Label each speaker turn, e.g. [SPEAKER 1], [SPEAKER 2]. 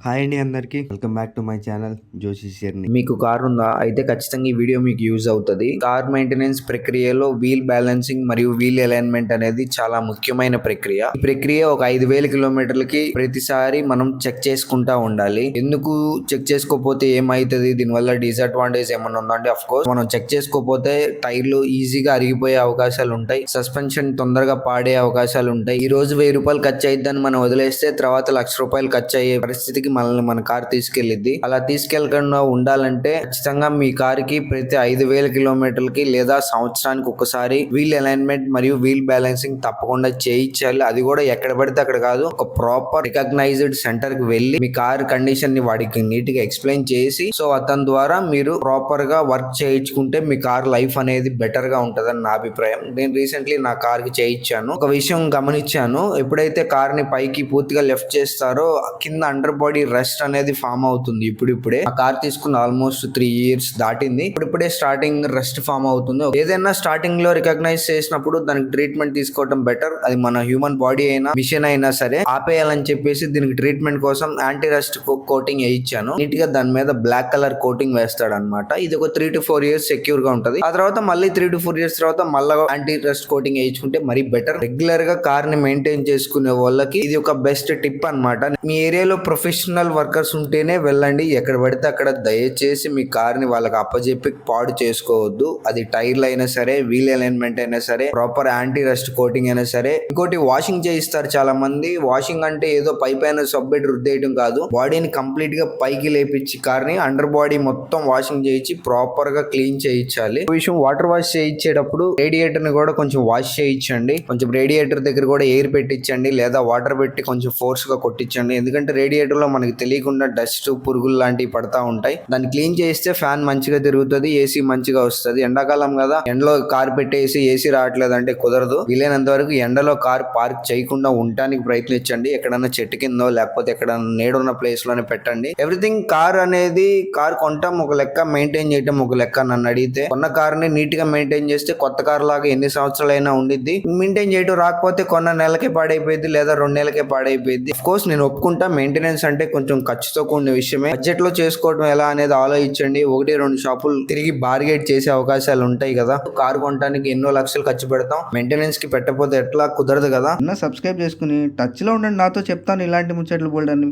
[SPEAKER 1] Hi అండి అందరికి welcome back to my channel Joshi Sherni.
[SPEAKER 2] మీకు కార్ ఉందా? అయితే ఖచ్చితంగా ఈ వీడియో మీకు యూజ్ అవుతుంది. కార్ మెయింటెనెన్స్ ప్రక్రియలో వీల్ బ్యాలెన్సింగ్ మరియు వీల్ అలైన్మెంట్ అనేది చాలా ముఖ్యమైన ప్రక్రియ. ఈ ప్రక్రియ ఒక 5,000 కిలోమీటర్లకి ప్రతిసారి మనం చెక్ చేసుకుంటా ఉండాలి. ఎందుకు చెక్ చేసుకోకపోతే ఏమైతుంది, దీనివల్ల డిసడ్వాంటేజ్ ఏమన్నా ఉందా అంటే, అఫ్ కోర్స్ మనం చెక్ చేసుకోకపోతే టైర్లు ఈజీగా అరిగిపోయే అవకాశాలు ఉంటాయి. సస్పెన్షన్ తొందరగా పాడే అవకాశాలు ఉంటాయి. ఈ రోజు 1,000 రూపాయలు ఖర్చు అయిద్దని మనం వదిలేస్తే తర్వాత 1,00,000 రూపాయలు ఖర్చు అయ్యే పరిస్థితికి మనల్ని మన కార్ తీసుకెళ్లిద్ది. అలా తీసుకెళ్లకుండా ఉండాలంటే ఖచ్చితంగా మీ కార్ కి ప్రతి 5,000 కిలోమీటర్లకి లేదా సంవత్సరానికి ఒకసారి వీల్ అలైన్మెంట్ మరియు వీల్ బ్యాలెన్సింగ్ తప్పకుండా చేయించాలి. అది కూడా ఎక్కడ పడితే అక్కడ కాదు, ఒక ప్రాపర్ రికగ్నైజ్డ్ సెంటర్ కి వెళ్ళి మీ కార్ కండిషన్ ని వాడికి నీట్ గా ఎక్స్ప్లెయిన్ చేసి, సో అతని ద్వారా మీరు ప్రాపర్ గా వర్క్ చేయించుకుంటే మీ కార్ లైఫ్ అనేది బెటర్ గా ఉంటదని నా అభిప్రాయం. నేను రీసెంట్లీ నా కార్ కి చేయించాను. ఒక విషయం గమనించాను, ఎప్పుడైతే కార్ ని పైకి పూర్తిగా లెఫ్ట్ చేస్తారో కింద అండర్ బాడీ రెస్ట్ అనేది ఫామ్ అవుతుంది. ఇప్పుడిప్పుడే ఆ కార్ తీసుకున్న ఆల్మోస్ట్ 3 years దాటింది. ఇప్పుడిప్పుడే స్టార్టింగ్ రెస్ట్ ఫామ్ అవుతుంది. ఏదైనా స్టార్టింగ్ లో రికగ్నైజ్ చేసినప్పుడు దానికి ట్రీట్మెంట్ తీసుకోవడం బెటర్. అది మన హ్యూమన్ బాడీ అయినా మిషన్ అయినా సరే ఆపేయాలని చెప్పేసి దీనికి ట్రీట్మెంట్ కోసం యాంటీ రస్ట్ కోటింగ్ వేయించాను. నీట్ గా దాని మీద బ్లాక్ కలర్ కోటింగ్ వేస్తాడు అనమాట. ఇది ఒక 3 to 4 years సెక్యూర్ గా ఉంటది. ఆ తర్వాత మళ్ళీ 3 to 4 years తర్వాత మళ్ళీ యాంటీ రస్ట్ కోటింగ్ వేయించుకుంటే మరీ బెటర్. రెగ్యులర్ గా కార్ ని మెయింటైన్ చేసుకునే వాళ్ళకి ఇది ఒక బెస్ట్ టిప్ అనమాట. మీ ఏరియాలో ప్రొఫెషనల్ వర్కర్స్ ఉంటేనే వెళ్ళండి. ఎక్కడ పడితే అక్కడ దయచేసి మీ కార్ ని వాళ్ళకి అప్పజెప్పి పాడు చేసుకోవద్దు. అది టైర్లు అయినా సరే, వీల్ అలైన్మెంట్ అయినా సరే, ప్రాపర్ యాంటీ రస్ట్ కోటింగ్ అయినా సరే. ఇంకోటి వాషింగ్ చేయిస్తారు చాలా మంది. వాషింగ్ అంటే ఏదో పై పైన సబ్బెట్ రుద్దేయడం కాదు, బాడీని కంప్లీట్ గా పైకి లేపించి కార్ ని అండర్ బాడీ మొత్తం వాషింగ్ చేయించి ప్రాపర్ గా క్లీన్ చేయించాలి. ఈ విషయం వాటర్ వాష్ చేయించేటప్పుడు రేడియేటర్ ని కూడా కొంచెం వాష్ చేయించండి. కొంచెం రేడియేటర్ దగ్గర కూడా ఎయిర్ పెట్టించండి, లేదా వాటర్ పెట్టి కొంచెం ఫోర్స్ గా కొట్టించండి. ఎందుకంటే రేడియేటర్ లో మనకి తెలియకుండా డస్ట్, పురుగులు లాంటివి పడతా ఉంటాయి. దాన్ని క్లీన్ చేస్తే ఫ్యాన్ మంచిగా తిరుగుతుంది, ఏసీ మంచిగా వస్తుంది. ఎండాకాలం కదా, ఎండలో కార్ పెట్టేసి ఏసీ రావట్లేదు అంటే కుదరదు. వీలైనంత వరకు ఎండలో కార్ పార్క్ చేయకుండా ఉండటానికి ప్రయత్నించండి. ఎక్కడన్నా చెట్టు కిందో లేకపోతే ఎక్కడన్నా నేడున్న ప్లేస్ లోనే పెట్టండి. ఎవ్రీథింగ్ కార్ అనేది, కార్ కొనటం ఒక లెక్క, మెయింటైన్ చేయటం ఒక లెక్క. నన్ను అడిగితే కొన్న కార్ ని నీట్ గా మెయింటైన్ చేస్తే కొత్త కార్ లాగా ఎన్ని సంవత్సరాలైనా ఉండిద్ది. మెయింటైన్ చేయడం రాకపోతే కొన్న నెలకే పాడైపోయింది లేదా 2 నెలలకే పాడైపోయింది. అఫ్ కోర్స్ నేను ఒప్పుకుంటా, మెయింటెనెన్స్ అంటే కొంచెం ఖర్చుతో కూడిన విషయమే. బడ్జెట్ లో చేసుకోవడం ఎలా అనేది ఆలోచించండి. 1-2 షాపులు తిరిగి బార్గెట్ చేసే అవకాశాలు ఉంటాయి కదా. కారు కొనడానికి ఎన్నో లక్షలు ఖర్చు పెడతాం, మెయింటెనెన్స్ కి పెట్టకపోతే ఎట్లా, కుదరదు కదా.
[SPEAKER 1] సబ్స్క్రైబ్ చేసుకుని టచ్ లో ఉండండి, నాతో చెప్తాను ఇలాంటి ముచ్చట్లు బోల్డ్ అని.